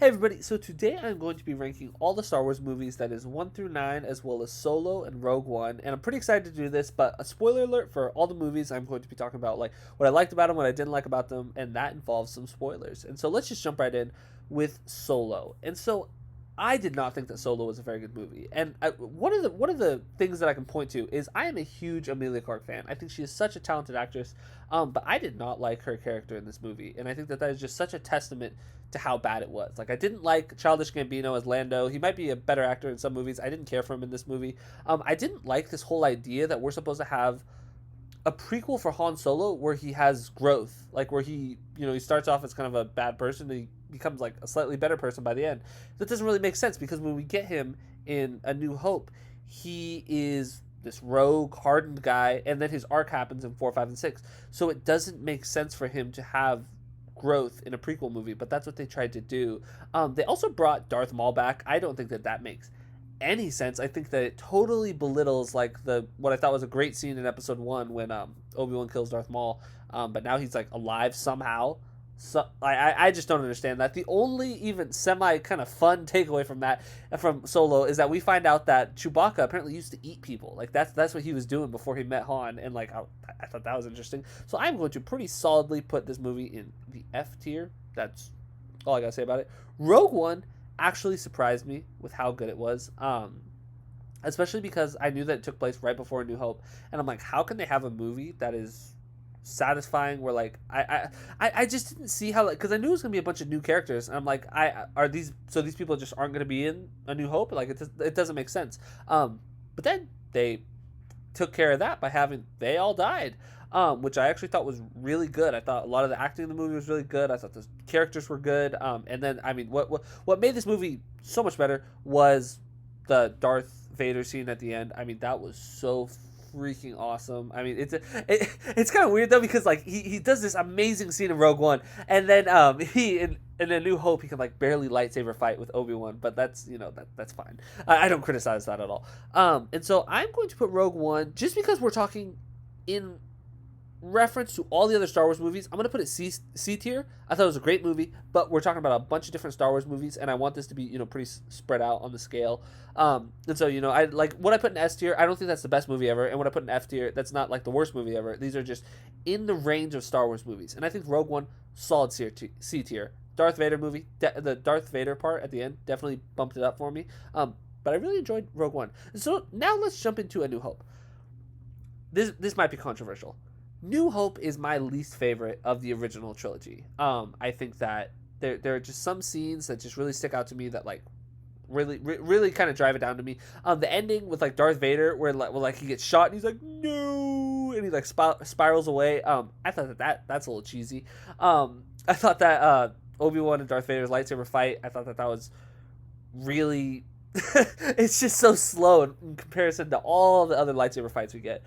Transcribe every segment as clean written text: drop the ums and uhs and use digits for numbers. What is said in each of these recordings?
Hey everybody, so today I'm going to be ranking all the Star Wars movies that is 1 through 9 as well as Solo and Rogue One. And I'm pretty excited to do this, but a spoiler alert for all the movies I'm going to be talking about, like what I liked about them, what I didn't like about them, and that involves some spoilers. And so let's just jump right in with Solo. And so I did not think that Solo was a very good movie. And one of the things that I can point to is I am a huge Emilia Clarke fan. I think she is such a talented actress, but I did not like her character in this movie, and I think that that is just such a testament to how bad it was. Like I didn't like Childish Gambino as Lando. He might be a better actor in some movies. I didn't care for him in this movie. I didn't like this whole idea that we're supposed to have a prequel for Han Solo where he has growth, like where he starts off as kind of a bad person and he becomes like a slightly better person by the end. That doesn't really make sense because when we get him in A New Hope, he is this rogue, hardened guy, and then his arc happens in 4, 5, and 6. So it doesn't make sense for him to have growth in a prequel movie, but that's what they tried to do. They also brought Darth Maul back. I don't think that that makes any sense. I think that it totally belittles like the what I thought was a great scene in Episode 1 when Obi-Wan kills Darth Maul, but now he's like alive somehow. So I just don't understand that. The only even semi kind of fun takeaway from that from Solo is that we find out that Chewbacca apparently used to eat people. Like that's what he was doing before he met Han, and like I thought that was interesting. So I'm going to pretty solidly put this movie in the F tier. That's all I gotta say about it. Rogue One actually surprised me with how good it was. Especially because I knew that it took place right before A New Hope, and I'm like, how can they have a movie that is satisfying where like I just didn't see how, like, because I knew it was gonna be a bunch of new characters, and I'm like, these people just aren't gonna be in A New Hope, like it doesn't make sense. But then they took care of that by having they all died, which I actually thought was really good. I thought a lot of the acting in the movie was really good. I thought the characters were good, and then I mean what made this movie so much better was the Darth Vader scene at the end. I mean, that was so freaking awesome. I mean, it's kind of weird though because like he does this amazing scene in Rogue One, and then he in A New Hope he can like barely lightsaber fight with Obi-Wan, but that's that's fine. I don't criticize that at all. And so I'm going to put Rogue One just because we're talking in reference to all the other Star Wars movies. I'm gonna put it C tier. I thought it was a great movie, but we're talking about a bunch of different Star Wars movies, and I want this to be pretty spread out on the scale. And so I like what I put in S tier. I don't think that's the best movie ever, and what I put in F tier, that's not like the worst movie ever. These are just in the range of Star Wars movies, and I think Rogue One solid C tier. Darth Vader movie, the Darth Vader part at the end definitely bumped it up for me. But I really enjoyed Rogue One. So now let's jump into A New Hope. This might be controversial. New Hope is my least favorite of the original trilogy. I think that there are just some scenes that just really stick out to me that like really kind of drive it down to me. The ending with like Darth Vader where like he gets shot and he's like no, and he like spirals away. I thought that's a little cheesy. I thought that Obi-Wan and Darth Vader's lightsaber fight, I thought that was really it's just so slow in comparison to all the other lightsaber fights we get.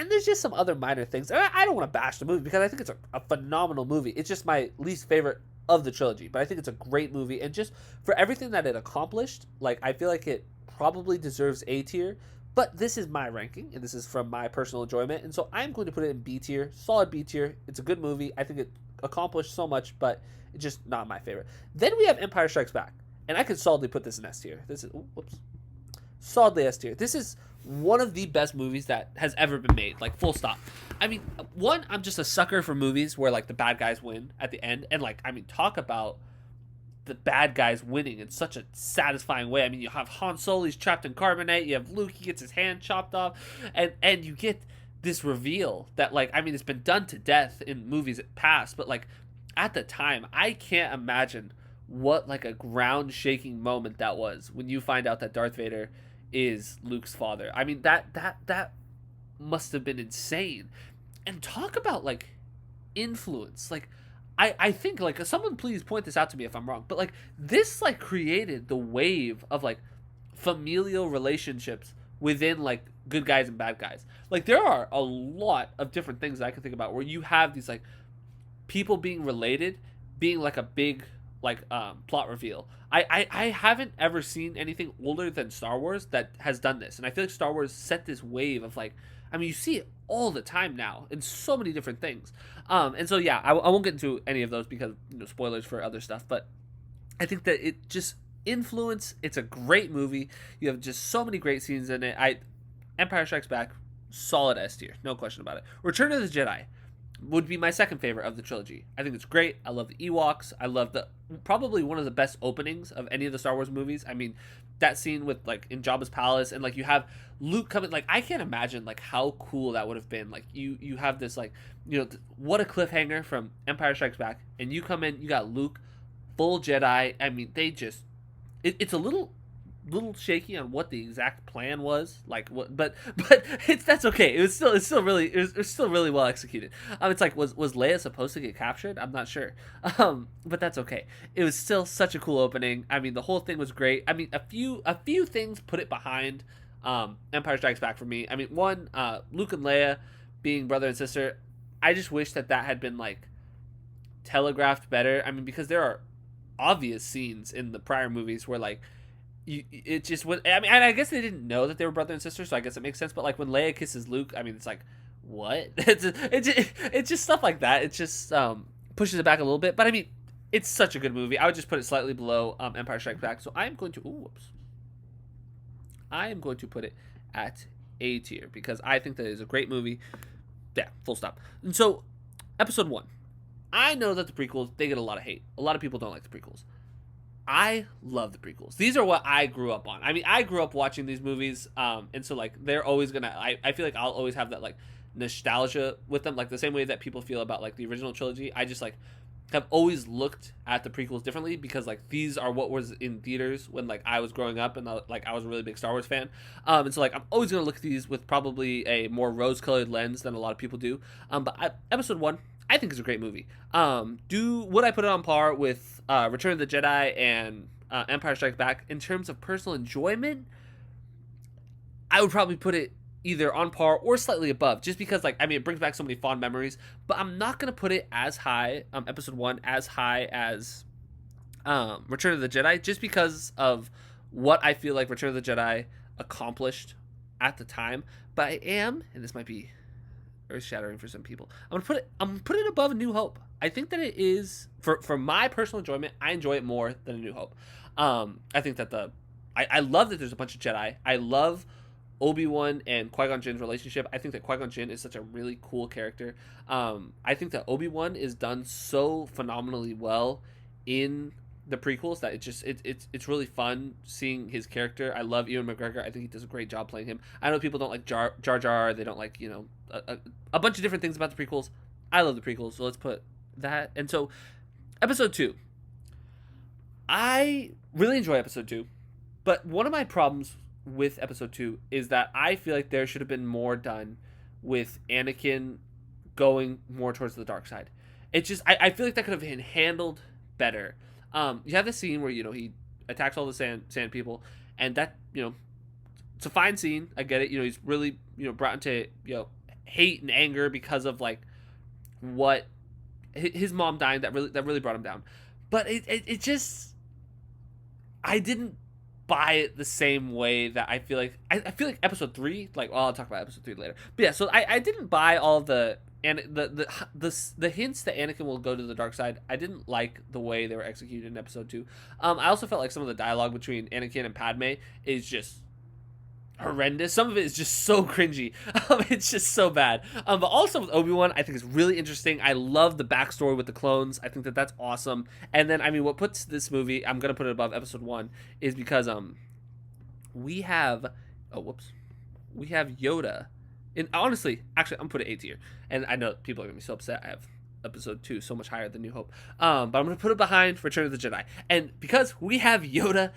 And there's just some other minor things. I don't want to bash the movie because I think it's a phenomenal movie. It's just my least favorite of the trilogy, but I think it's a great movie. And just for everything that it accomplished, like I feel like it probably deserves A tier. But this is my ranking, and this is from my personal enjoyment. And so I'm going to put it in B tier, solid B tier. It's a good movie. I think it accomplished so much, but it's just not my favorite. Then we have Empire Strikes Back, and I can solidly put this in S tier. This is solidly S tier. This is one of the best movies that has ever been made, like full stop. I mean, one, I'm just a sucker for movies where like the bad guys win at the end, and like I mean, talk about the bad guys winning in such a satisfying way. I mean, you have Han Solo, he's trapped in carbonite. You have Luke, he gets his hand chopped off, and you get this reveal that like I mean, it's been done to death in movies past, but like at the time, I can't imagine what like a ground shaking moment that was when you find out that Darth Vader is Luke's father. I mean that must have been insane. And talk about like influence. Like I think like someone please point this out to me if I'm wrong, but like this like created the wave of like familial relationships within like good guys and bad guys. Like there are a lot of different things that I can think about where you have these like people being related being like a big like plot reveal. I haven't ever seen anything older than Star Wars that has done this, and I feel like Star Wars set this wave of like, I mean, you see it all the time now in so many different things. And so yeah, I won't get into any of those because spoilers for other stuff. But I think that it just influence. It's a great movie. You have just so many great scenes in it. Empire Strikes Back, solid S tier, no question about it. Return of the Jedi would be my second favorite of the trilogy. I think it's great. I love the Ewoks. I love the probably one of the best openings of any of the Star Wars movies. I mean, that scene with like in Jabba's palace and like you have Luke coming. Like I can't imagine like how cool that would have been. Like you have this like what a cliffhanger from Empire Strikes Back, and you come in, you got Luke, full Jedi. I mean, they just it's a little shaky on what the exact plan was like what but that's okay. It's still really it was still really well executed. It's like was Leia supposed to get captured? I'm not sure. But that's okay. It was still such a cool opening. I mean, the whole thing was great. I mean, a few things put it behind Empire Strikes Back for me. I mean, one, Luke and Leia being brother and sister, I just wish that had been like telegraphed better. I mean, because there are obvious scenes in the prior movies where like it just was. I mean, I guess they didn't know that they were brother and sister, so I guess it makes sense. But like when Leia kisses Luke, I mean, it's like, what? It's just stuff like that. It just pushes it back a little bit. But I mean, it's such a good movie. I would just put it slightly below Empire Strikes Back. So I am going to I am going to put it at A tier because I think that it is a great movie. Yeah, full stop. And so, Episode 1. I know that the prequels, they get a lot of hate. A lot of people don't like the prequels. I love the prequels. These are what I grew up on. I mean, I grew up watching these movies, and so like they're always gonna. I feel like I'll always have that like nostalgia with them, like the same way that people feel about like the original trilogy. I just like have always looked at the prequels differently because like these are what was in theaters when like I was growing up and like I was a really big Star Wars fan. And so like I'm always gonna look at these with probably a more rose-colored lens than a lot of people do. Episode 1. I think it's a great movie. Would I put it on par with Return of the Jedi and Empire Strikes Back in terms of personal enjoyment? I would probably put it either on par or slightly above, just because like I mean it brings back so many fond memories. But I'm not gonna put it as high, Episode 1 as high as Return of the Jedi, just because of what I feel like Return of the Jedi accomplished at the time. But I am, and this might be earth-shattering for some people, I'm gonna put it above A New Hope. I think that it is for my personal enjoyment. I enjoy it more than A New Hope. I think that I love that there's a bunch of Jedi. I love Obi-Wan and Qui-Gon Jinn's relationship. I think that Qui-Gon Jinn is such a really cool character. I think that Obi-Wan is done so phenomenally well in the prequels that it's really fun seeing his character. I love Ewan McGregor. I think he does a great job playing him. I know people don't like Jar Jar. They don't like a bunch of different things about the prequels. I love the prequels, so let's put that. And so, Episode 2. I really enjoy Episode 2, but one of my problems with Episode 2 is that I feel like there should have been more done with Anakin going more towards the dark side. It just I feel like that could have been handled better. You have this scene where he attacks all the sand people, and that it's a fine scene. I get it. He's really brought into hate and anger because of like what his mom dying that really brought him down. But it just I didn't buy it the same way that I feel like Episode 3, like, well, I'll talk about Episode 3 later. But yeah, so I didn't buy all the hints that Anakin will go to the dark side. I didn't like the way they were executed in Episode 2. I also felt like some of the dialogue between Anakin and Padme is just horrendous. Some of it is just so cringy. It's just so bad. But also with Obi-Wan, I think is really interesting. I love the backstory with the clones. I think that that's awesome. And then, I mean, what puts this movie, I'm going to put it above Episode 1, is because we have Yoda. And honestly, actually, I'm going to put it A tier. And I know people are going to be so upset. I have Episode 2 so much higher than New Hope. But I'm going to put it behind Return of the Jedi. And because we have Yoda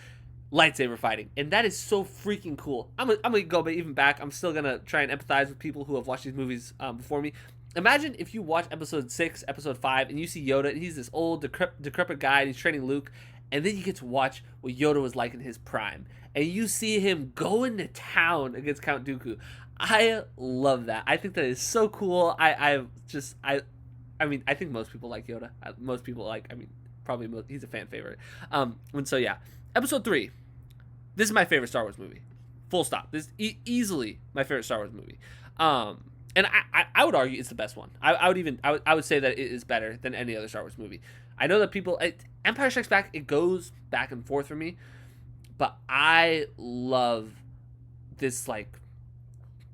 lightsaber fighting, and that is so freaking cool. I'm gonna go even back. I'm still gonna try and empathize with people who have watched these movies before me. Imagine if you watch Episode 6, Episode 5, and you see Yoda, and he's this old decrepit guy, and he's training Luke, and then you get to watch what Yoda was like in his prime, and you see him going to town against Count Dooku. I love that. I think that is so cool. I mean, I think most people like Yoda. Most people probably he's a fan favorite. And so yeah, Episode 3. This is my favorite Star Wars movie. Full stop. This is easily my favorite Star Wars movie. And I would argue it's the best one. I would say that it is better than any other Star Wars movie. I know that Empire Strikes Back, it goes back and forth for me, but I love this like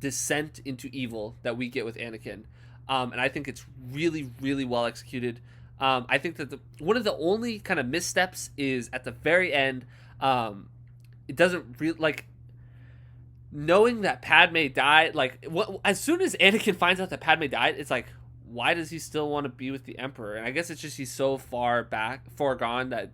descent into evil that we get with Anakin, and I think it's really, really well executed. I think that one of the only kind of missteps is at the very end. It doesn't really like knowing that Padme died. Like, as soon as Anakin finds out that Padme died, it's like, why does he still want to be with the Emperor? And I guess it's just he's so far gone that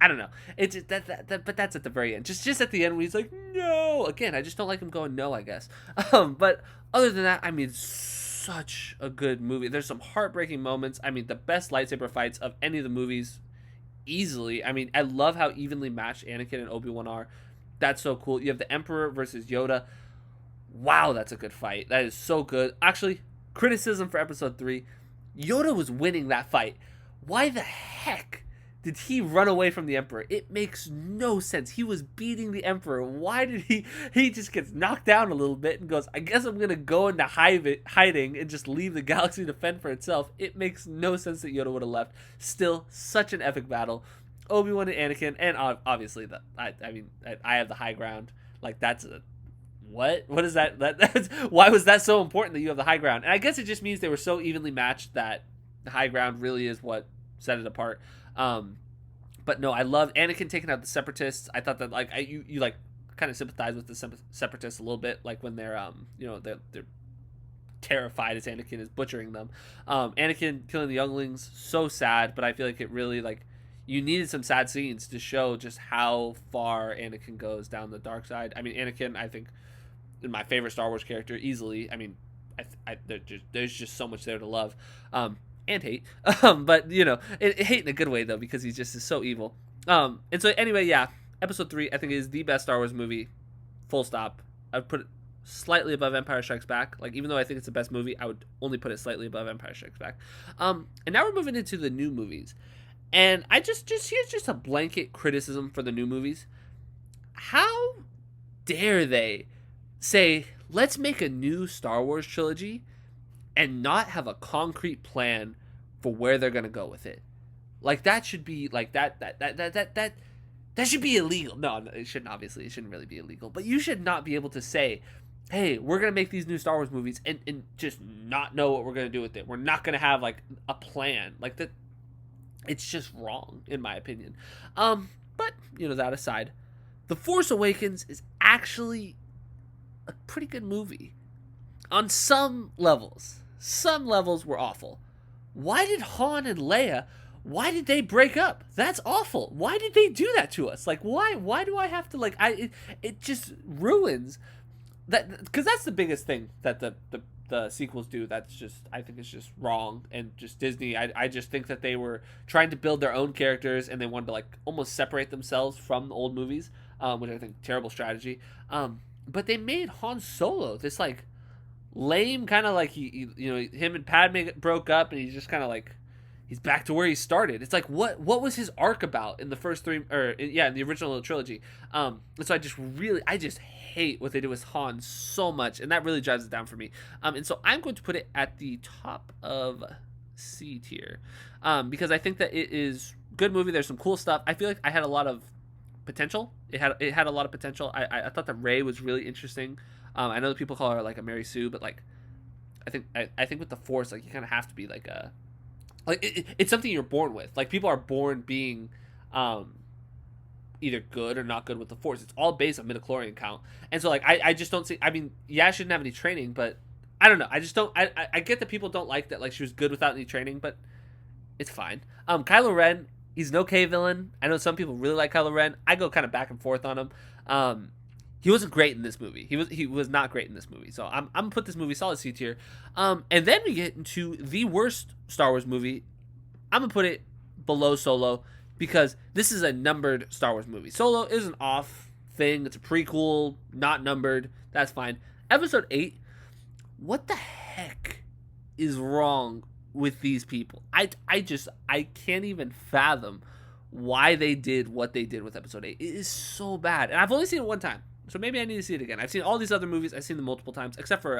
I don't know. It's but that's at the very end. Just at the end when he's like, no. Again, I just don't like him going no, I guess. But other than that, I mean, such a good movie. There's some heartbreaking moments. I mean, the best lightsaber fights of any of the movies, easily. I mean, I love how evenly matched Anakin and Obi-Wan are. That's so cool. You have the Emperor versus Yoda. Wow, that's a good fight. That is so good. Actually, criticism for episode 3. Yoda was winning that fight. Why the heck did he run away from the Emperor? It makes no sense. He was beating the Emperor. Why did he just gets knocked down a little bit and goes, I guess I'm going to go into hiding and just leave the galaxy to fend for itself. It makes no sense that Yoda would have left. Still, such an epic battle. Obi-Wan and Anakin, and obviously, I have the high ground. Like, that's a... What is that? That's why was that so important that you have the high ground? And I guess it just means they were so evenly matched that the high ground really is what set it apart. But no, I love Anakin taking out the Separatists. I thought that like you like kind of sympathize with the Separatists a little bit, like when they're they're terrified as Anakin is butchering them. Anakin killing the younglings, so sad, but I feel like it really like you needed some sad scenes to show just how far Anakin goes down the dark side. I mean, Anakin, I think, is my favorite Star Wars character easily. I mean, there's just so much there to love. And hate, but hate in a good way though, because he's just is so evil. And so anyway, yeah, episode 3 I think is the best Star Wars movie, full stop. I'd put it slightly above Empire Strikes Back. Like, even though I think it's the best movie, I would only put it slightly above Empire Strikes Back. And now we're moving into the new movies, and I just here's just a blanket criticism for the new movies. How dare they say, let's make a new Star Wars trilogy and not have a concrete plan for where they're gonna go with it? Like, that should be like that should be illegal. No, it shouldn't. Obviously, it shouldn't really be illegal. But you should not be able to say, "Hey, we're gonna make these new Star Wars movies," and just not know what we're gonna do with it. We're not gonna have like a plan like that. It's just wrong, in my opinion. But that aside, The Force Awakens is actually a pretty good movie on some levels. Some levels were awful. Why did Han and Leia, why did they break up? That's awful. Why did they do that to us? Like, why do I have to, like, it just ruins that, because that's the biggest thing that the sequels do. That's just, I think it's just wrong. And just Disney, I just think that they were trying to build their own characters, and they wanted to like almost separate themselves from the old movies, which I think terrible strategy. But they made Han Solo this like lame kind of like him and Padme broke up, and he's just kind of like he's back to where he started. It's like what was his arc about in the first three, or in the original trilogy? And so I just hate what they do with Han so much, and that really drives it down for me. And so I'm going to put it at the top of C tier, because I think that it is a good movie. There's some cool stuff. I feel like I had a lot of potential. It had a lot of potential. I thought that Rey was really interesting. I know that people call her like a Mary Sue, but like I think with the Force, like you kind of have to be like a it's something you're born with. Like, people are born being either good or not good with the Force. It's all based on midichlorian count, and so like I just don't see. I mean, yeah, I shouldn't have any training, but I don't know. I just don't. I get that people don't like that. Like, she was good without any training, but it's fine. Kylo Ren, he's an okay villain. I know some people really like Kylo Ren. I go kind of back and forth on him. He wasn't great in this movie. He was not great in this movie. So I'm gonna put this movie solid C tier. And then we get into the worst Star Wars movie. I'm gonna put it below Solo, because this is a numbered Star Wars movie. Solo is an off thing. It's a prequel, not numbered. That's fine. Episode 8. What the heck is wrong with these people? I can't even fathom why they did what they did with Episode 8. It is so bad, and I've only seen it one time. So maybe I need to see it again. I've seen all these other movies. I've seen them multiple times, except for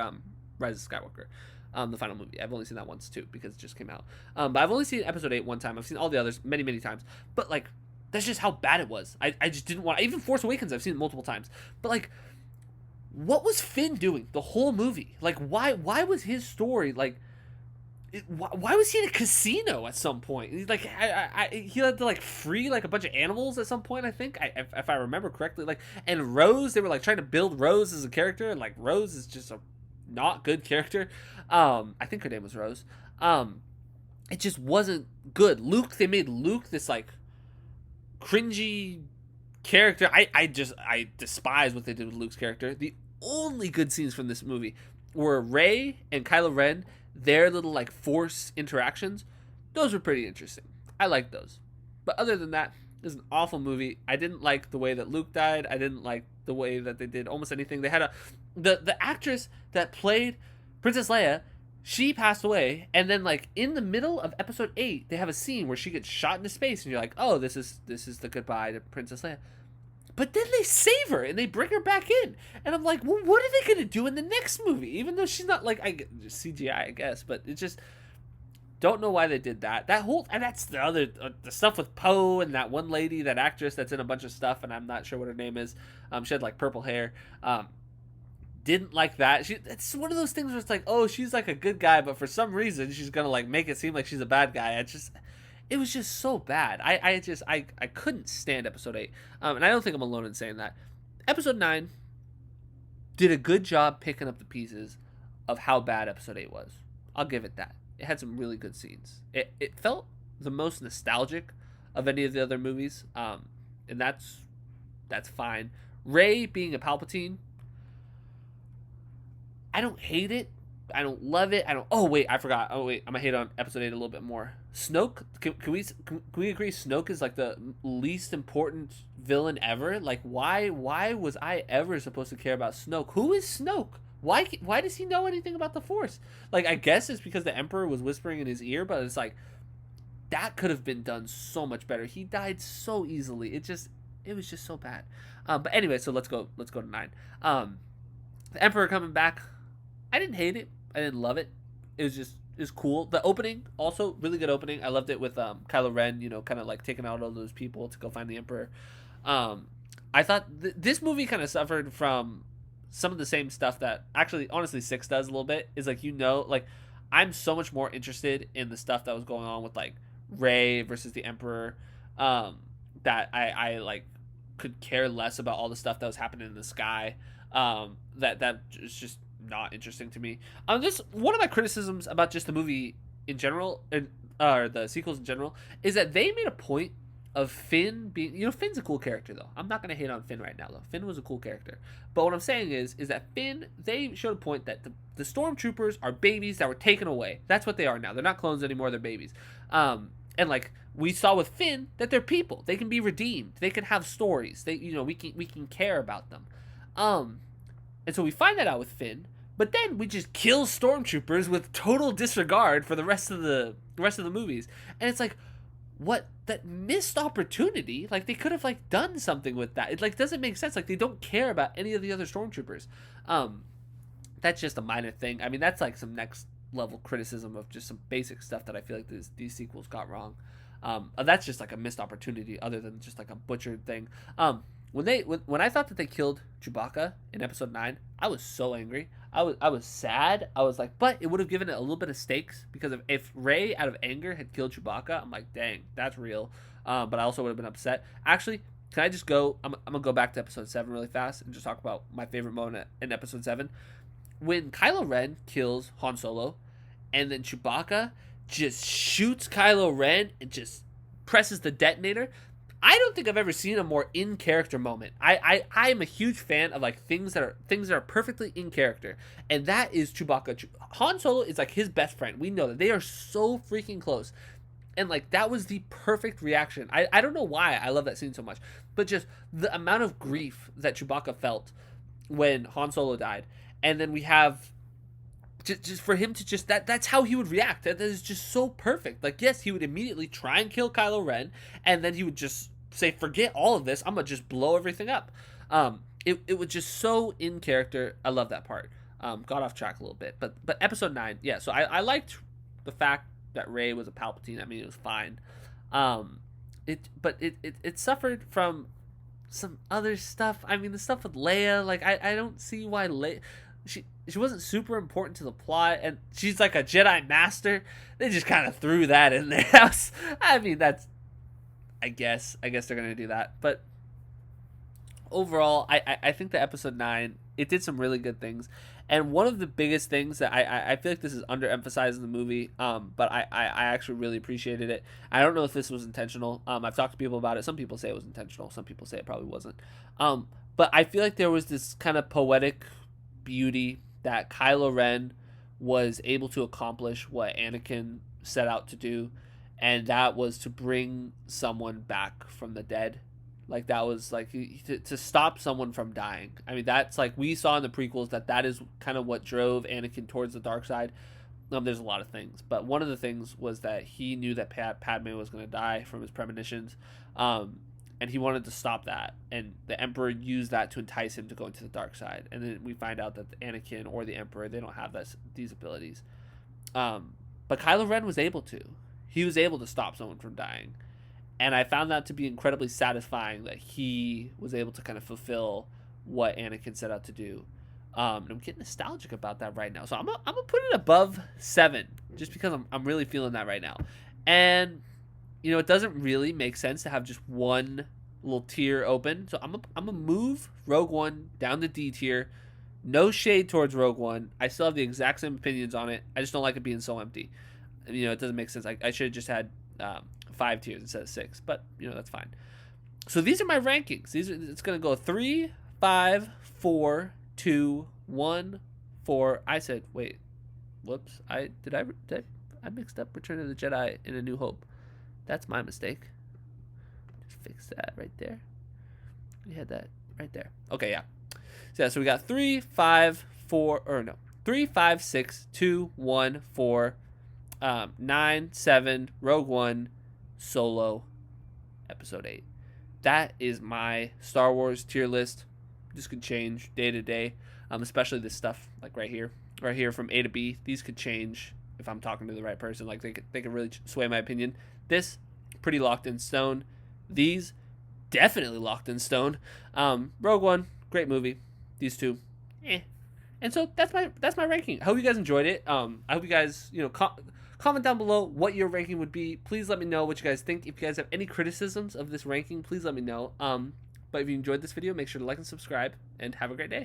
Rise of Skywalker. The final movie. I've only seen that once too because it just came out. But I've only seen episode 8 one time. I've seen all the others many, many times. But like, that's just how bad it was. I just didn't want. Even Force Awakens, I've seen it multiple times. But like, what was Finn doing the whole movie? Like, why was his story like? Why was he in a casino at some point? Like, he had to like free like a bunch of animals at some point. I think, if I remember correctly. Like, and Rose, they were like trying to build Rose as a character, and like Rose is just a not good character. I think her name was Rose. It just wasn't good. Luke, they made Luke this like cringy character. I despise what they did with Luke's character. The only good scenes from this movie were Rey and Kylo Ren, their little like force interactions. Those were pretty interesting. I like those. But other than that, it's an awful movie. I didn't like the way that Luke died. I didn't like the way that they did almost anything. They had the actress that played Princess Leia, she passed away, and then like in the middle of episode 8, they have a scene where she gets shot into space, and you're like, oh, this is the goodbye to Princess Leia. But then they save her and they bring her back in, and I'm like, well, what are they gonna do in the next movie? Even though she's not like CGI, I guess, but it's just don't know why they did that. And that's the other the stuff with Poe and that one lady, that actress that's in a bunch of stuff, and I'm not sure what her name is. She had like purple hair. Didn't like that. It's one of those things where it's like, oh, she's like a good guy, but for some reason she's gonna like make it seem like she's a bad guy. It was just so bad. I couldn't stand episode 8. And I don't think I'm alone in saying that. Episode 9 did a good job picking up the pieces of how bad episode 8 was. I'll give it that. It had some really good scenes. It felt the most nostalgic of any of the other movies. And that's fine. Rey being a Palpatine, I don't hate it. I don't love it. Oh wait, I forgot. Oh wait, I'm gonna hate on episode 8 a little bit more. Snoke. Can we agree Snoke is like the least important villain ever? Like, why was I ever supposed to care about Snoke? Who is Snoke? Why does he know anything about the Force? Like, I guess it's because the Emperor was whispering in his ear, but it's like that could have been done so much better. He died so easily. It was just so bad. But anyway, so let's go to 9. The Emperor coming back. I didn't hate it. I didn't love it. It was cool. The opening, also really good opening. I loved it with Kylo Ren, kind of like taking out all those people to go find the Emperor. I thought this movie kind of suffered from some of the same stuff that actually, honestly, 6 does a little bit. Is like, like I'm so much more interested in the stuff that was going on with like Rey versus the Emperor, that I like could care less about all the stuff that was happening in the sky. That is just not interesting to me. This one of my criticisms about just the movie in general, or the sequels in general, is that they made a point of Finn being, Finn's a cool character though. I'm not gonna hate on Finn right now though. Finn was a cool character, but what I'm saying is that Finn, they showed a point that the stormtroopers are babies that were taken away. That's what they are now. They're not clones anymore. They're babies. And like we saw with Finn, that they're people. They can be redeemed. They can have stories. They, we can care about them. And so we find that out with Finn, but then we just kill stormtroopers with total disregard for the rest of the movies. And it's like, what, that missed opportunity? Like, they could have like done something with that. It like doesn't make sense. Like, they don't care about any of the other stormtroopers. That's just a minor thing. I mean, that's like some next level criticism of just some basic stuff that I feel like these sequels got wrong. That's just like a missed opportunity, other than just like a butchered thing. When I thought that they killed Chewbacca in episode 9, I was so angry. I was sad. I was like, but it would have given it a little bit of stakes, because if Rey out of anger had killed Chewbacca, I'm like, dang, that's real. But I also would have been upset. Actually, can I just go? I'm gonna go back to episode 7 really fast and just talk about my favorite moment in episode 7, when Kylo Ren kills Han Solo, and then Chewbacca just shoots Kylo Ren and just presses the detonator. I don't think I've ever seen a more in character moment. I am a huge fan of like things that are perfectly in character, and that is Chewbacca. Han Solo is like his best friend. We know that they are so freaking close, and like that was the perfect reaction. I don't know why I love that scene so much, but just the amount of grief that Chewbacca felt when Han Solo died, and then we have just for him to just that's how he would react. That is just so perfect. Like, yes, he would immediately try and kill Kylo Ren, and then he would just say, forget all of this, I'm gonna just blow everything up. It was just so in character. I love that part. Got off track a little bit, but episode 9, yeah. So I liked the fact that Rey was a Palpatine. I mean, it was fine. It suffered from some other stuff. I mean, the stuff with Leia, like I don't see why Leia, she wasn't super important to the plot, and she's like a Jedi Master. They just kind of threw that in there. I mean, that's, I guess they're gonna do that, but overall, I think that episode 9, it did some really good things. And one of the biggest things that I feel like this is underemphasized in the movie, but I actually really appreciated it. I don't know if this was intentional. I've talked to people about it. Some people say it was intentional. Some people say it probably wasn't. But I feel like there was this kind of poetic beauty that Kylo Ren was able to accomplish what Anakin set out to do, and that was to bring someone back from the dead. Like, that was like to stop someone from dying. I mean, that's like we saw in the prequels that is kind of what drove Anakin towards the dark side. There's a lot of things, but one of the things was that he knew that Padme was going to die from his premonitions, and he wanted to stop that. And the Emperor used that to entice him to go into the dark side. And then we find out that the Anakin or the Emperor, they don't have these abilities. But Kylo Ren was able to. He was able to stop someone from dying. And I found that to be incredibly satisfying, that he was able to kind of fulfill what Anakin set out to do. And I'm getting nostalgic about that right now. So I'm gonna put it above 7, just because I'm really feeling that right now. And, it doesn't really make sense to have just one little tier open. So I'm gonna move Rogue One down to D tier. No shade towards Rogue One. I still have the exact same opinions on it. I just don't like it being so empty. It doesn't make sense. I should have just had 5 tiers instead of 6, but that's fine. So these are my rankings. It's gonna go 3, 5, 4, 2, 1, 4. I said, wait, whoops. I mixed up Return of the Jedi and A New Hope. That's my mistake. Just fix that right there. We had that right there. Okay, yeah. So we got 3, 5, 6, 2, 1, 4, 9, 7, Rogue One, Solo, Episode 8. That is my Star Wars tier list. This could change day to day, especially this stuff like right here from A to B. These could change if I'm talking to the right person. Like they could really sway my opinion. This pretty locked in stone. These definitely locked in stone. Rogue One, great movie. These two, And so that's my ranking. I hope you guys enjoyed it. I hope you guys comment down below what your ranking would be. Please let me know what you guys think. If you guys have any criticisms of this ranking, please let me know. But if you enjoyed this video, make sure to like and subscribe, and have a great day.